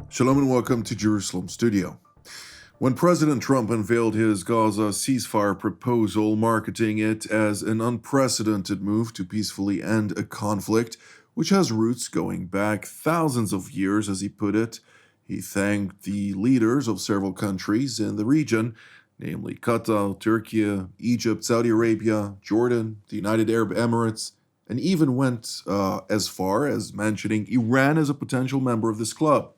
Shalom and welcome to Jerusalem Studio. When President Trump unveiled his Gaza ceasefire proposal, marketing it as an unprecedented move to peacefully end a conflict which has roots going back thousands of years, as he put it, he thanked the leaders of several countries in the region, namely Qatar, Turkey, Egypt, Saudi Arabia, Jordan, the United Arab Emirates, and even went as far as mentioning Iran as a potential member of this club.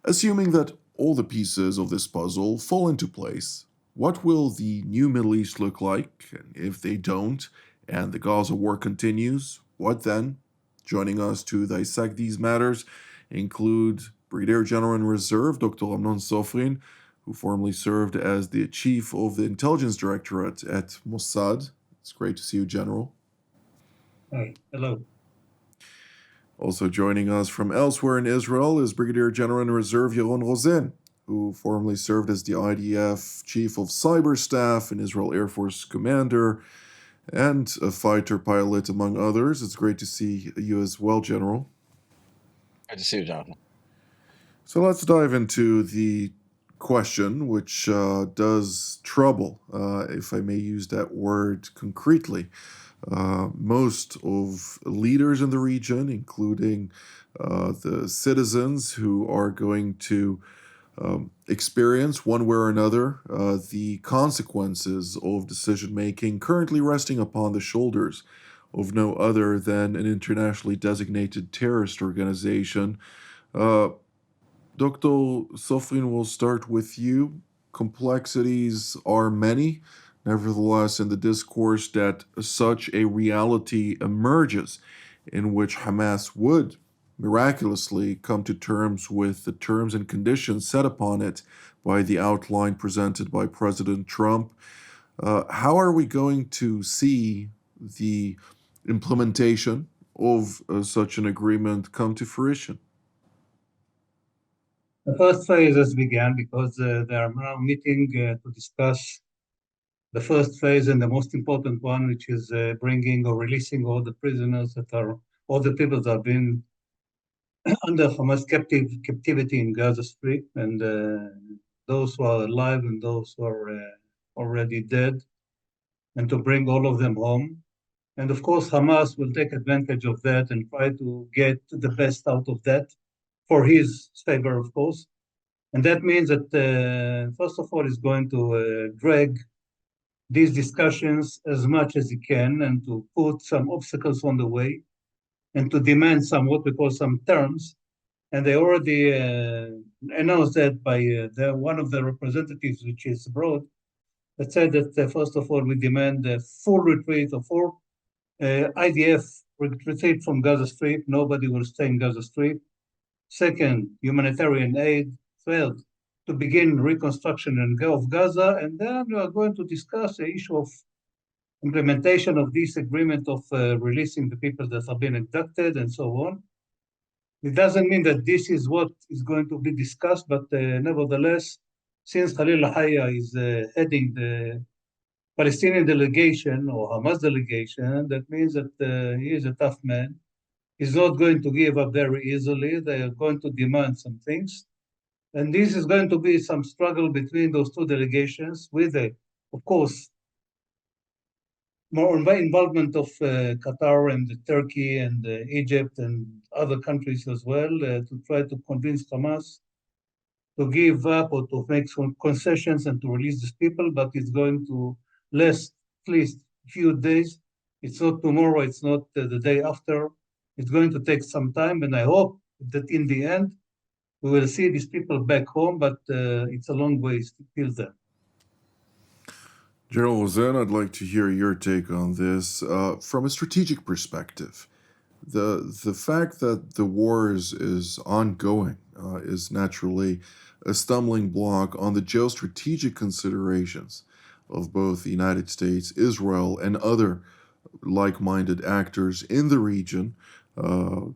Assuming that all the pieces of this puzzle fall into place, what will the new Middle East look like? And if they don't, and the Gaza war continues, what then? Joining us to dissect these matters include Brigadier General in Reserve Dr. Amnon Sofrin, who formerly served as the chief of the intelligence directorate at Mossad. It's great to see you, General. Hi, hello. Also joining us from elsewhere in Israel is Brigadier General in Reserve Yaron Rosen, who formerly served as the IDF Chief of Cyber Staff and Israel Air Force Commander and a fighter pilot, among others. It's great to see you as well, General. Good to see you, Jonathan. So let's dive into the question, which does trouble, if I may use that word concretely, most of leaders in the region, including the citizens who are going to experience one way or another the consequences of decision making currently resting upon the shoulders of no other than an internationally designated terrorist organization. Uh, Dr. Sofrin, will start with you. Complexities are many. Nevertheless, in the discourse that such a reality emerges in which Hamas would miraculously come to terms with the terms and conditions set upon it by the outline presented by President Trump, how are we going to see the implementation of such an agreement come to fruition? The first phase has begun because they are now meeting to discuss the first phase and the most important one, which is bringing or releasing all the prisoners all the people that have been under Hamas captivity in Gaza Strip, and those who are alive and those who are already dead, and to bring all of them home. And of course, Hamas will take advantage of that and try to get the best out of that for his favor, of course. And that means that, first of all, he's going to drag these discussions as much as he can and to put some obstacles on the way and to demand some what we call some terms. And they already announced that by one of the representatives, which is abroad, that said that, first of all, we demand a full retreat or full IDF retreat from Gaza Strip. Nobody will stay in Gaza Strip. Second, humanitarian aid. Third, to begin reconstruction of Gaza. And then we are going to discuss the issue of implementation of this agreement of releasing the people that have been abducted and so on. It doesn't mean that this is what is going to be discussed, but nevertheless, since Khalil Haya is heading the Palestinian delegation or Hamas delegation, that means that he is a tough man. He's not going to give up very easily. They are going to demand some things. And this is going to be some struggle between those two delegations with, of course, more involvement of Qatar and Turkey and Egypt and other countries as well to try to convince Hamas to give up or to make some concessions and to release these people, but it's going to last at least a few days. It's not tomorrow, it's not the day after. It's going to take some time, and I hope that in the end, we will see these people back home, but it's a long way still there. General Rosen, I'd like to hear your take on this from a strategic perspective. The fact that the war is ongoing is naturally a stumbling block on the geostrategic considerations of both the United States, Israel, and other like-minded actors in the region,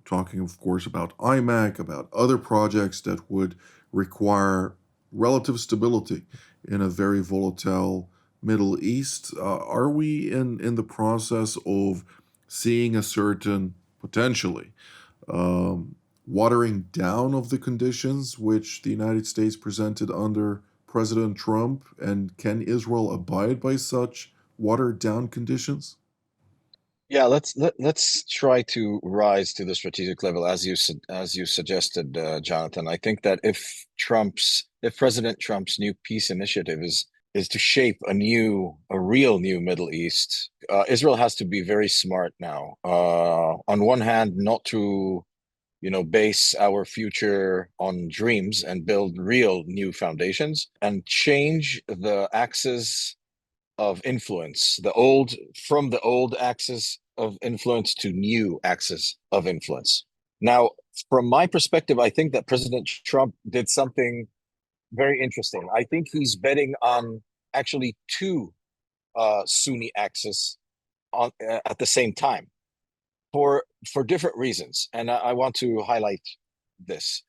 talking, of course, about IMAC, about other projects that would require relative stability in a very volatile Middle East. Are we in the process of seeing a certain, potentially, watering down of the conditions which the United States presented under President Trump? And can Israel abide by such watered down conditions? Yeah, let's try to rise to the strategic level as you suggested, Jonathan. I think that if President Trump's new peace initiative is to shape a real new Middle East, Israel has to be very smart now. On one hand, not to base our future on dreams and build real new foundations and change the axis of influence, from the old axis of influence to new axis of influence. Now, from my perspective, I think that President Trump did something very interesting. I think he's betting on actually two Sunni axes at the same time for different reasons, and I want to highlight this.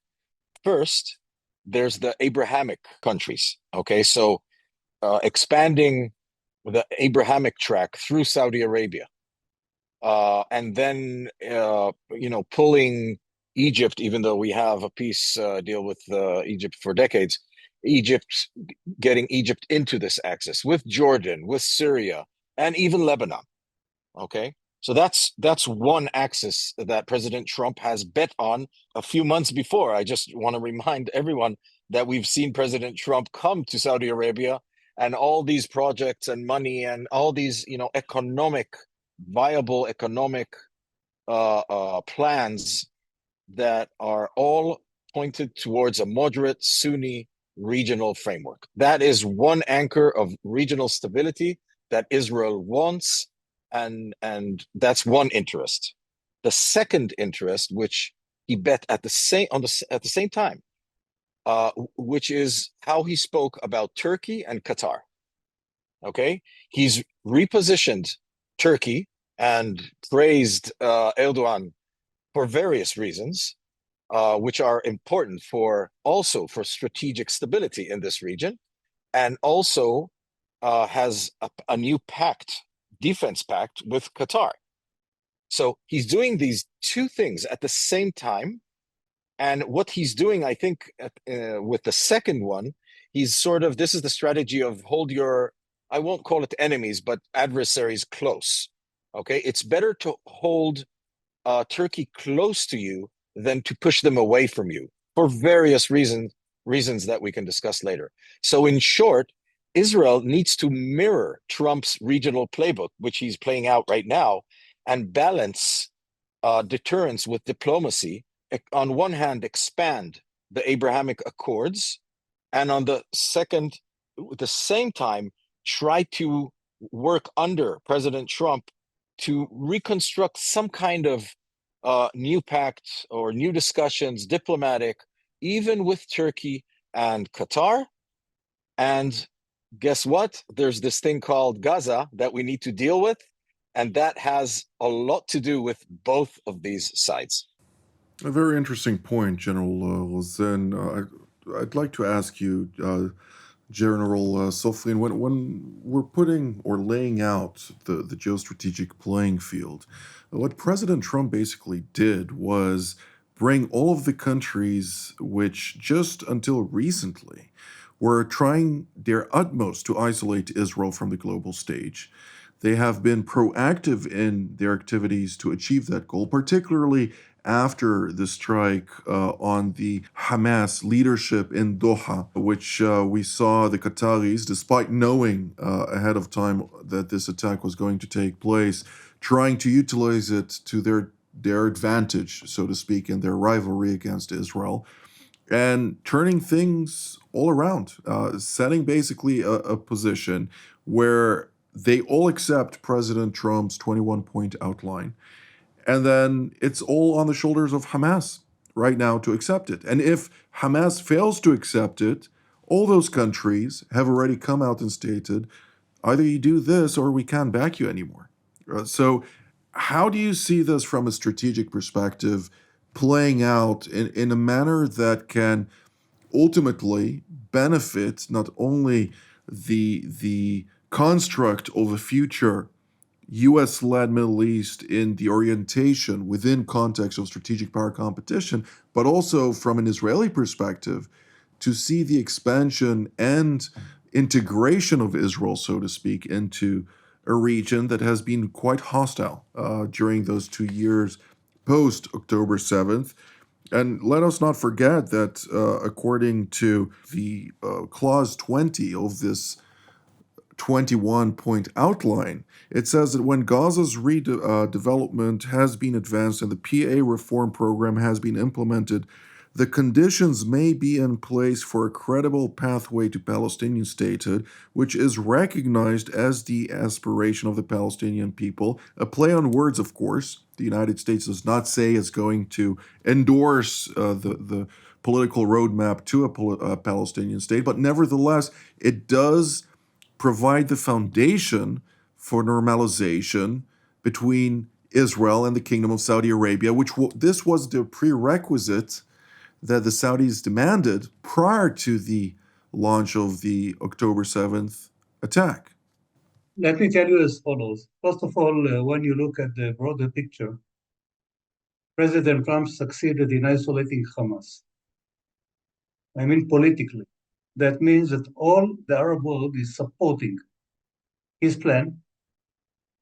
First, there's the Abrahamic countries. Okay, so expanding the Abrahamic track through Saudi Arabia, and then pulling Egypt, even though we have a peace deal with Egypt for decades, getting Egypt into this axis with Jordan, with Syria, and even Lebanon. Okay, so that's one axis that President Trump has bet on a few months before. I just want to remind everyone that we've seen President Trump come to Saudi Arabia and all these projects and money and all these viable economic plans that are all pointed towards a moderate Sunni regional framework. That is one anchor of regional stability that Israel wants, and that's one interest. The second interest, which he bet at the same time, which is how he spoke about Turkey and Qatar. Okay, he's repositioned Turkey and praised Erdogan for various reasons, which are important for strategic stability in this region, and also has a new defense pact with Qatar. So he's doing these two things at the same time. And what he's doing, I think, with the second one, this is the strategy of hold your, I won't call it enemies, but adversaries close. Okay, it's better to hold Turkey close to you than to push them away from you for various reasons that we can discuss later. So in short, Israel needs to mirror Trump's regional playbook, which he's playing out right now, and balance deterrence with diplomacy. On one hand, expand the Abrahamic Accords, and on the second, at the same time, try to work under President Trump to reconstruct some kind of new pact or new discussions, diplomatic, even with Turkey and Qatar. And guess what? There's this thing called Gaza that we need to deal with, and that has a lot to do with both of these sides. A very interesting point, General Rosen. I'd like to ask you, General Sofrin, when we're putting or laying out the geostrategic playing field, what President Trump basically did was bring all of the countries which just until recently were trying their utmost to isolate Israel from the global stage. They have been proactive in their activities to achieve that goal, particularly after the strike on the Hamas leadership in Doha, which we saw the Qataris, despite knowing ahead of time that this attack was going to take place, trying to utilize it to their advantage, so to speak, in their rivalry against Israel, and turning things all around, setting basically a position where they all accept President Trump's 21-point outline. And then it's all on the shoulders of Hamas right now to accept it. And if Hamas fails to accept it, all those countries have already come out and stated, either you do this or we can't back you anymore. So how do you see this from a strategic perspective playing out in a manner that can ultimately benefit not only the construct of a future US-led Middle East in the orientation within context of strategic power competition, but also from an Israeli perspective, to see the expansion and integration of Israel, so to speak, into a region that has been quite hostile during those 2 years post October 7th. And let us not forget that according to the clause 20 of this 21-point outline, it says that when Gaza's redevelopment has been advanced and the PA reform program has been implemented, the conditions may be in place for a credible pathway to Palestinian statehood, which is recognized as the aspiration of the Palestinian people. A play on words, of course. The United States does not say it's going to endorse the political roadmap to a Palestinian state, but nevertheless, it does provide the foundation for normalization between Israel and the Kingdom of Saudi Arabia, which this was the prerequisite that the Saudis demanded prior to the launch of the October 7th attack. Let me tell you as follows. First of all, when you look at the broader picture, President Trump succeeded in isolating Hamas. I mean, politically. That means that all the Arab world is supporting his plan,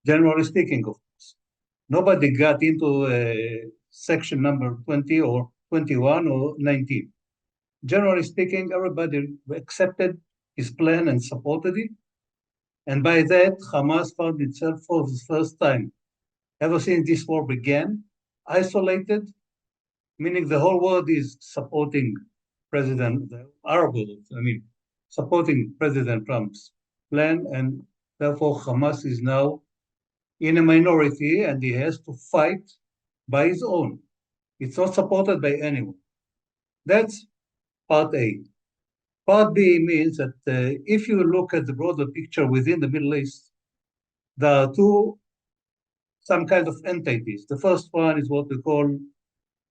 generally speaking, of course. Nobody got into section number 20 or 21 or 19. Generally speaking, everybody accepted his plan and supported it. And by that, Hamas found itself for the first time, ever since this war began, isolated, meaning the whole world is supporting the Arab world, supporting President Trump's plan, and therefore Hamas is now in a minority and he has to fight by his own. It's not supported by anyone. That's part A. Part B means that if you look at the broader picture within the Middle East, there are some kind of entities. The first one is what we call,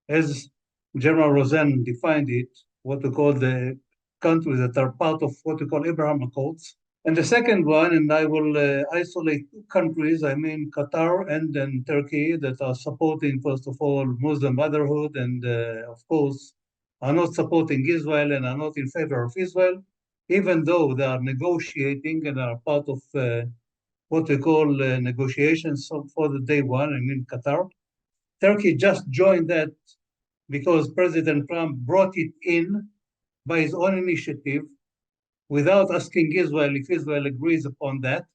as General Rosen defined it, what we call the countries that are part of what we call Abraham Accords. And the second one, and I will isolate two countries, I mean Qatar and then Turkey, that are supporting, first of all, Muslim Brotherhood and, of course, are not supporting Israel and are not in favor of Israel, even though they are negotiating and are part of what we call negotiations for the day one, I mean Qatar. Turkey just joined that because President Trump brought it in by his own initiative without asking Israel if Israel agrees upon that,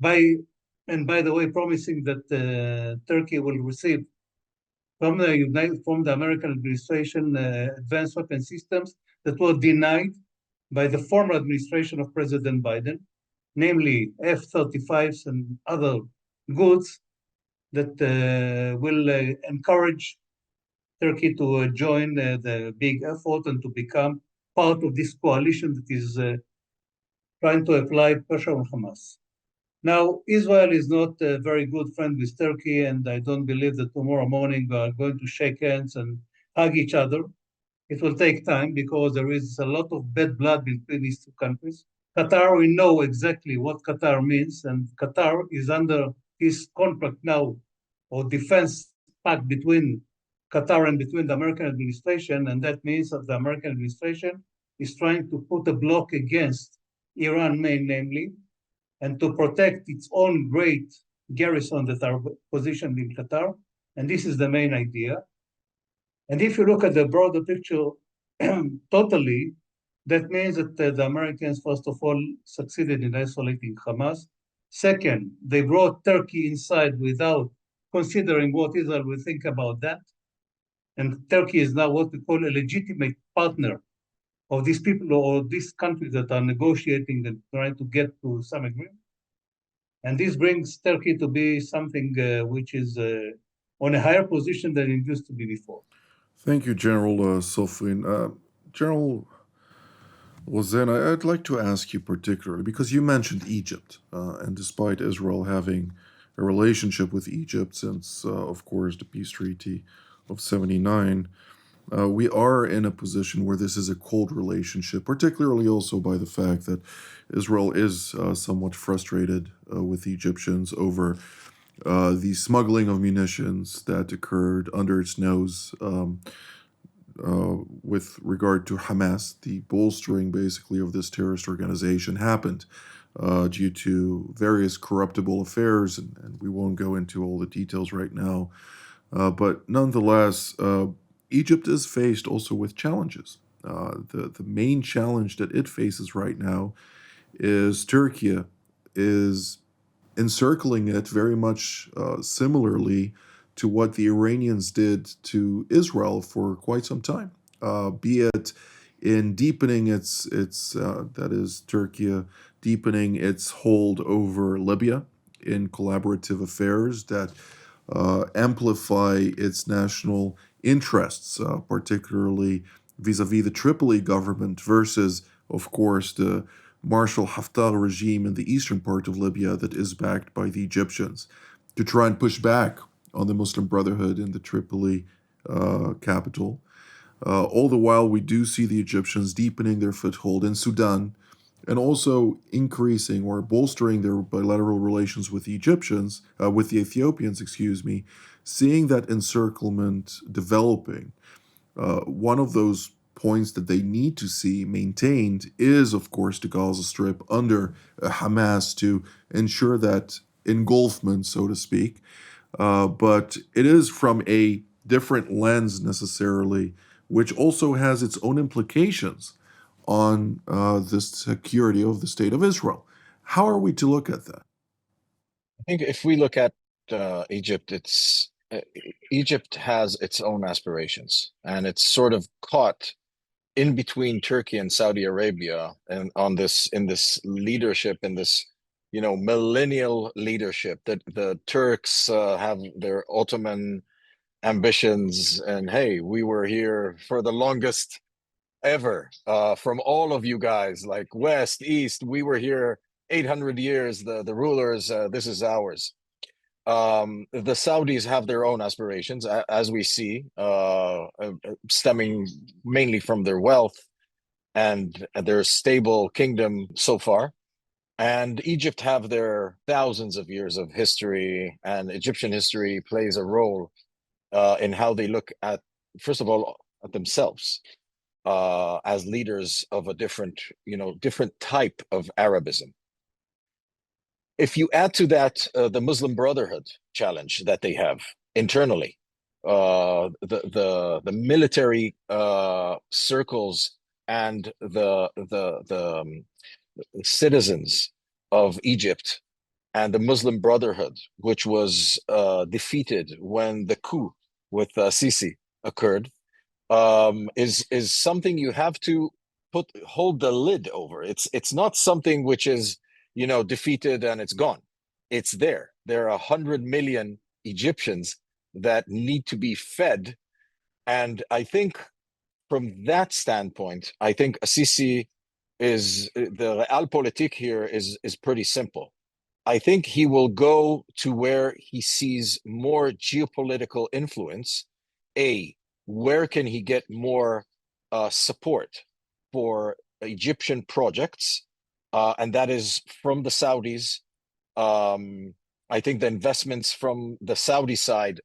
and by the way, promising that Turkey will receive from the American administration advanced weapon systems that were denied by the former administration of President Biden, namely F-35s and other goods that will encourage Turkey to join the big effort and to become part of this coalition that is trying to apply pressure on Hamas. Now, Israel is not a very good friend with Turkey, and I don't believe that tomorrow morning we are going to shake hands and hug each other. It will take time because there is a lot of bad blood between these two countries. Qatar, we know exactly what Qatar means, and Qatar is under this contract now, or defense pact between Qatar and between the American administration, and that means that the American administration is trying to put a block against Iran, namely, and to protect its own great garrison that are positioned in Qatar. And this is the main idea. And if you look at the broader picture totally, that means that the Americans, first of all, succeeded in isolating Hamas. Second, they brought Turkey inside without considering what Israel will think about that. And Turkey is now what we call a legitimate partner of these people or these countries that are negotiating and trying to get to some agreement. And this brings Turkey to be something which is on a higher position than it used to be before. Thank you, General Sofrin. General Rosen, I'd like to ask you particularly, because you mentioned Egypt, and despite Israel having a relationship with Egypt since, of course, the peace treaty of 79, We are in a position where this is a cold relationship, particularly also by the fact that Israel is somewhat frustrated with the Egyptians over the smuggling of munitions that occurred under its nose with regard to Hamas. The bolstering, basically, of this terrorist organization happened due to various corruptible affairs, and we won't go into all the details right now. But nonetheless, Egypt is faced also with challenges. The main challenge that it faces right now is Turkey is encircling it very much similarly to what the Iranians did to Israel for quite some time, be it in deepening its that is Turkey deepening its hold over Libya in collaborative affairs that amplify its national interests, particularly vis-a-vis the Tripoli government versus, of course, the Marshal Haftar regime in the eastern part of Libya that is backed by the Egyptians, to try and push back on the Muslim Brotherhood in the Tripoli capital. All the while, we do see the Egyptians deepening their foothold in Sudan and also increasing or bolstering their bilateral relations with the Egyptians, with the Ethiopians, excuse me, seeing that encirclement developing. One of those points that they need to see maintained is, of course, the Gaza Strip under Hamas to ensure that engulfment, so to speak. But it is from a different lens necessarily, which also has its own implications on the security of the state of Israel. How are we to look at that? I think if we look at Egypt, Egypt has its own aspirations, and it's sort of caught in between Turkey and Saudi Arabia, and on this in this leadership, in this millennial leadership that the Turks have their Ottoman ambitions, and hey, we were here for the longest ever, from all of you guys, like West, East, we were here 800 years, the rulers, this is ours. The Saudis have their own aspirations, as we see, stemming mainly from their wealth and their stable kingdom so far. And Egypt have their thousands of years of history, and Egyptian history plays a role in how they look at, first of all, at themselves as leaders of a different type of Arabism. If you add to that the Muslim Brotherhood challenge that they have internally, the military circles and the citizens of Egypt and the Muslim Brotherhood, which was defeated when the coup with Sisi occurred, is something you have to hold the lid over. It's not something which is defeated and it's gone. It's there. There are 100 million Egyptians that need to be fed, and I think from that standpoint, I think Sisi is the realpolitik here is pretty simple. I think he will go to where he sees more geopolitical influence. Where can he get more support for Egyptian projects? And that is from the Saudis. I think the investments from the Saudi side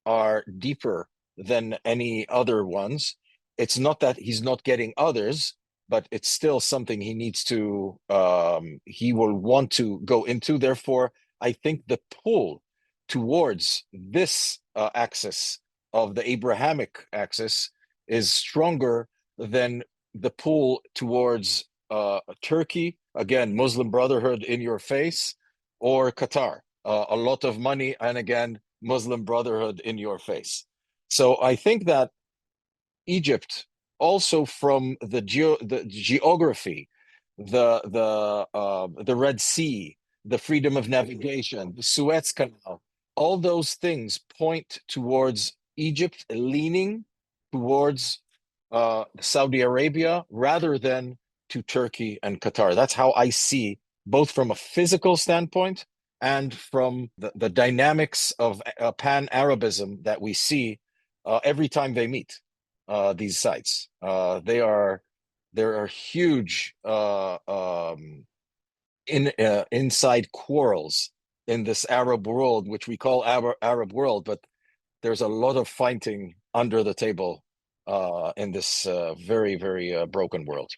are deeper than any other ones. It's not that he's not getting others, but it's still something he needs to, he will want to go into. Therefore, I think the pull towards this axis of the Abrahamic axis is stronger than the pull towards Turkey, again, Muslim Brotherhood in your face, or Qatar, a lot of money, and again, Muslim Brotherhood in your face. So I think that Egypt, also from the geography, the Red Sea, the freedom of navigation, the Suez Canal, all those things point towards Egypt leaning towards Saudi Arabia rather than to Turkey and Qatar. That's how I see, both from a physical standpoint and from the dynamics of pan-Arabism that we see every time they meet. these sites. There are huge inside quarrels in this Arab world, which we call Arab world, but there's a lot of fighting under the table in this very, very broken world.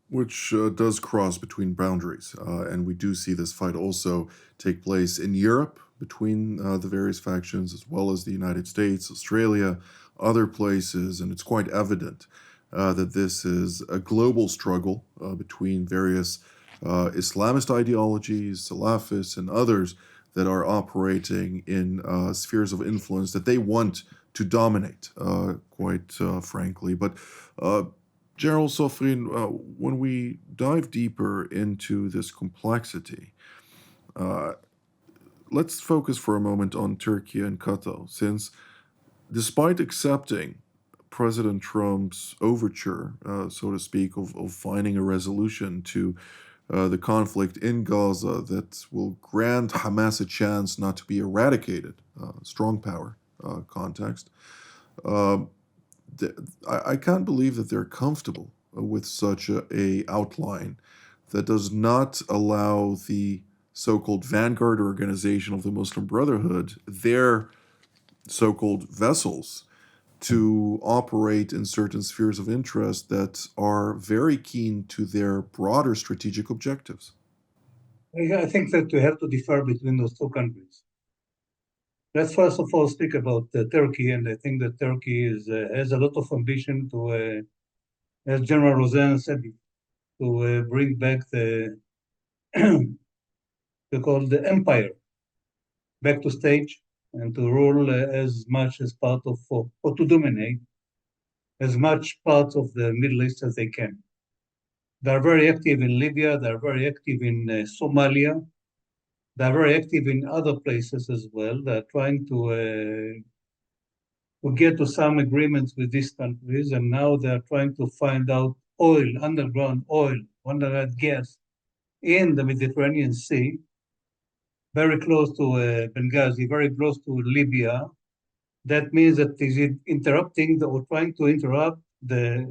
Which does cross between boundaries. And we do see this fight also take place in Europe between the various factions, as well as the United States, Australia, other places. And it's quite evident that this is a global struggle between various Islamist ideologies, Salafists, and others that are operating in spheres of influence that they want to dominate, quite frankly. But General Sofrin, when we dive deeper into this complexity, let's focus for a moment on Turkey and Qatar, since despite accepting President Trump's overture, so to speak, of finding a resolution to the conflict in Gaza that will grant Hamas a chance not to be eradicated, strong power context, I can't believe that they're comfortable with such a outline that does not allow the so-called vanguard organization of the Muslim Brotherhood, their so-called vessels, to operate in certain spheres of interest that are very keen to their broader strategic objectives. I think that we have to differ between those two countries. Let's first of all speak about Turkey, and I think that Turkey has a lot of ambition to, as General Rosen said, to bring back the the empire back to stage and to rule as much as part of, or to dominate as much part of the Middle East as they can. They're very active in Libya, they're very active in Somalia, they're very active in other places as well. They're trying to get to some agreements with these countries, and now they're trying to find out underground gas in the Mediterranean Sea, very close to Benghazi, very close to Libya. That means that is interrupting or trying to interrupt the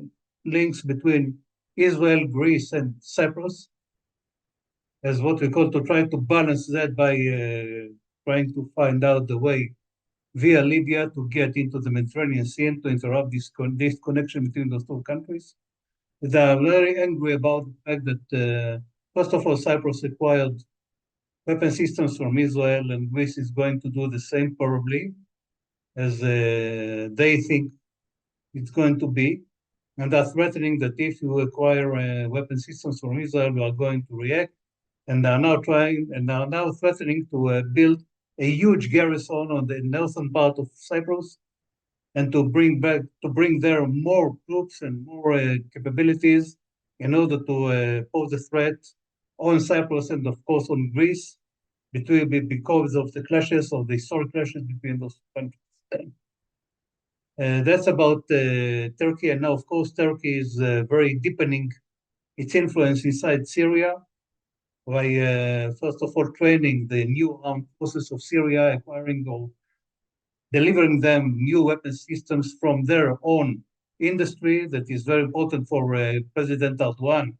links between Israel, Greece, and Cyprus, as what we call to try to balance that by trying to find out the way via Libya to get into the Mediterranean Sea and to interrupt this connection between those two countries. They are very angry about the fact that, first of all, Cyprus acquired weapon systems from Israel, and Greece is going to do the same probably, as they think it's going to be. And they're threatening that if you acquire weapon systems from Israel, we are going to react. And they are now threatening to build a huge garrison on the northern part of Cyprus, and to bring there more troops and more capabilities in order to pose a threat on Cyprus and of course on Greece, because of the clashes, of the historic clashes between those countries. That's about Turkey, and now of course Turkey is very deepening its influence inside Syria by first of all training the new armed forces of Syria, acquiring or delivering them new weapon systems from their own industry. That is very important for President Erdogan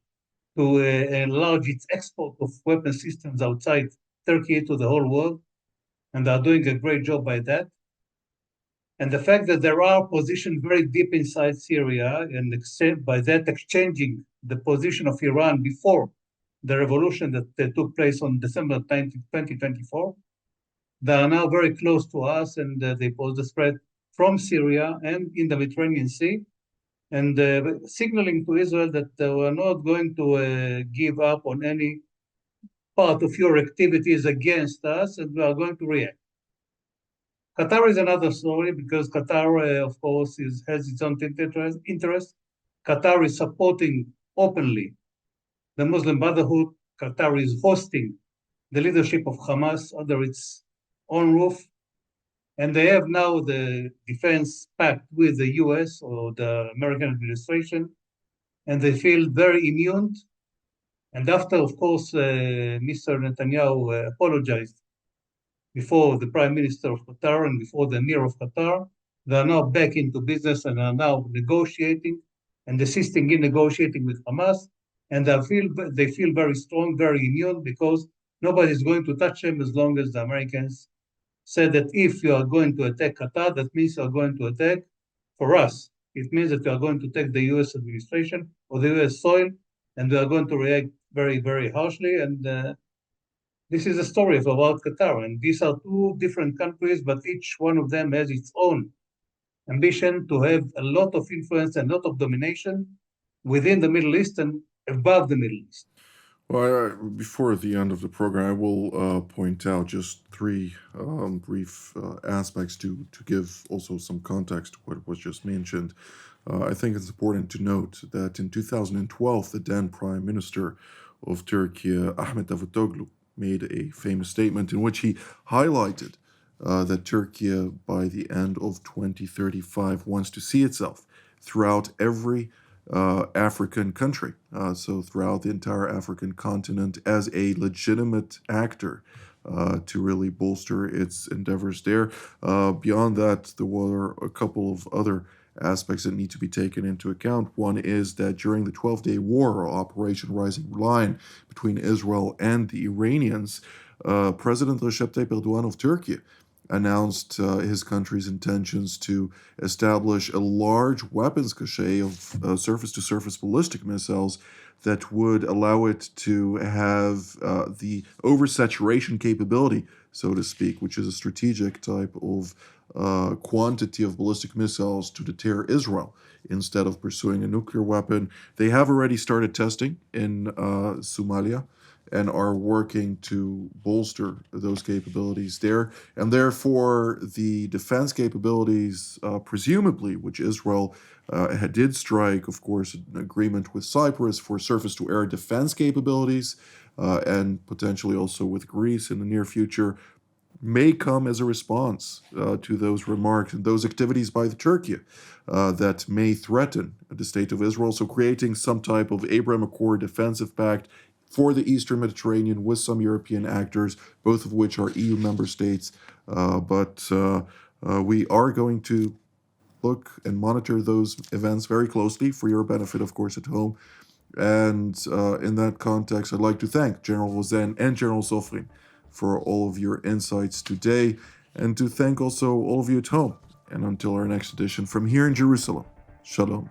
to enlarge its export of weapon systems outside Turkey to the whole world, and they are doing a great job by that. And the fact that there are positions very deep inside Syria, and by that exchanging the position of Iran before the revolution that took place on December 9, 2024, they are now very close to us, and they pose the threat from Syria and in the Mediterranean Sea, and signaling to Israel that we're not going to give up on any part of your activities against us, and we are going to react. Qatar is another story, because Qatar, of course, has its own interest. Qatar is supporting openly the Muslim Brotherhood. Qatar is hosting the leadership of Hamas under its own roof. And they have now the defense pact with the US or the American administration, and they feel very immune. And after, of course, Mr. Netanyahu apologized before the Prime Minister of Qatar and before the Emir of Qatar, They are now back into business and are now negotiating and assisting in negotiating with Hamas. And they feel very strong, very immune, because nobody's going to touch them as long as the Americans said that if you are going to attack Qatar, that means you are going to attack for us. It means that you are going to take the US administration or the US soil, and we are going to react very, very harshly. And this is a story about Qatar. And these are two different countries, but each one of them has its own ambition to have a lot of influence and a lot of domination within the Middle East and above the Middle East. Well, before the end of the program, I will point out just three brief aspects to give also some context to what was just mentioned. I think it's important to note that in 2012, the then Prime Minister of Turkey, Ahmet Davutoglu, made a famous statement in which he highlighted that Turkey, by the end of 2035, wants to see itself throughout every African country, so throughout the entire African continent, as a legitimate actor to really bolster its endeavors there. Beyond that, there were a couple of other aspects that need to be taken into account. One is that during the 12-day war, Operation Rising Lion, between Israel and the Iranians, President Recep Tayyip Erdogan of Turkey announced his country's intentions to establish a large weapons cache of surface-to-surface ballistic missiles that would allow it to have the oversaturation capability, so to speak, which is a strategic type of quantity of ballistic missiles to deter Israel instead of pursuing a nuclear weapon. They have already started testing in Somalia and are working to bolster those capabilities there. And therefore, the defense capabilities, presumably, which Israel did strike, of course, an agreement with Cyprus for surface-to-air defense capabilities, and potentially also with Greece in the near future, may come as a response to those remarks and those activities by the Turkey that may threaten the state of Israel. So creating some type of Abraham Accord defensive pact for the Eastern Mediterranean with some European actors, both of which are EU member states. But we are going to look and monitor those events very closely for your benefit, of course, at home. And in that context, I'd like to thank General Rosen and General Sofrin for all of your insights today, and to thank also all of you at home. And until our next edition from here in Jerusalem, Shalom.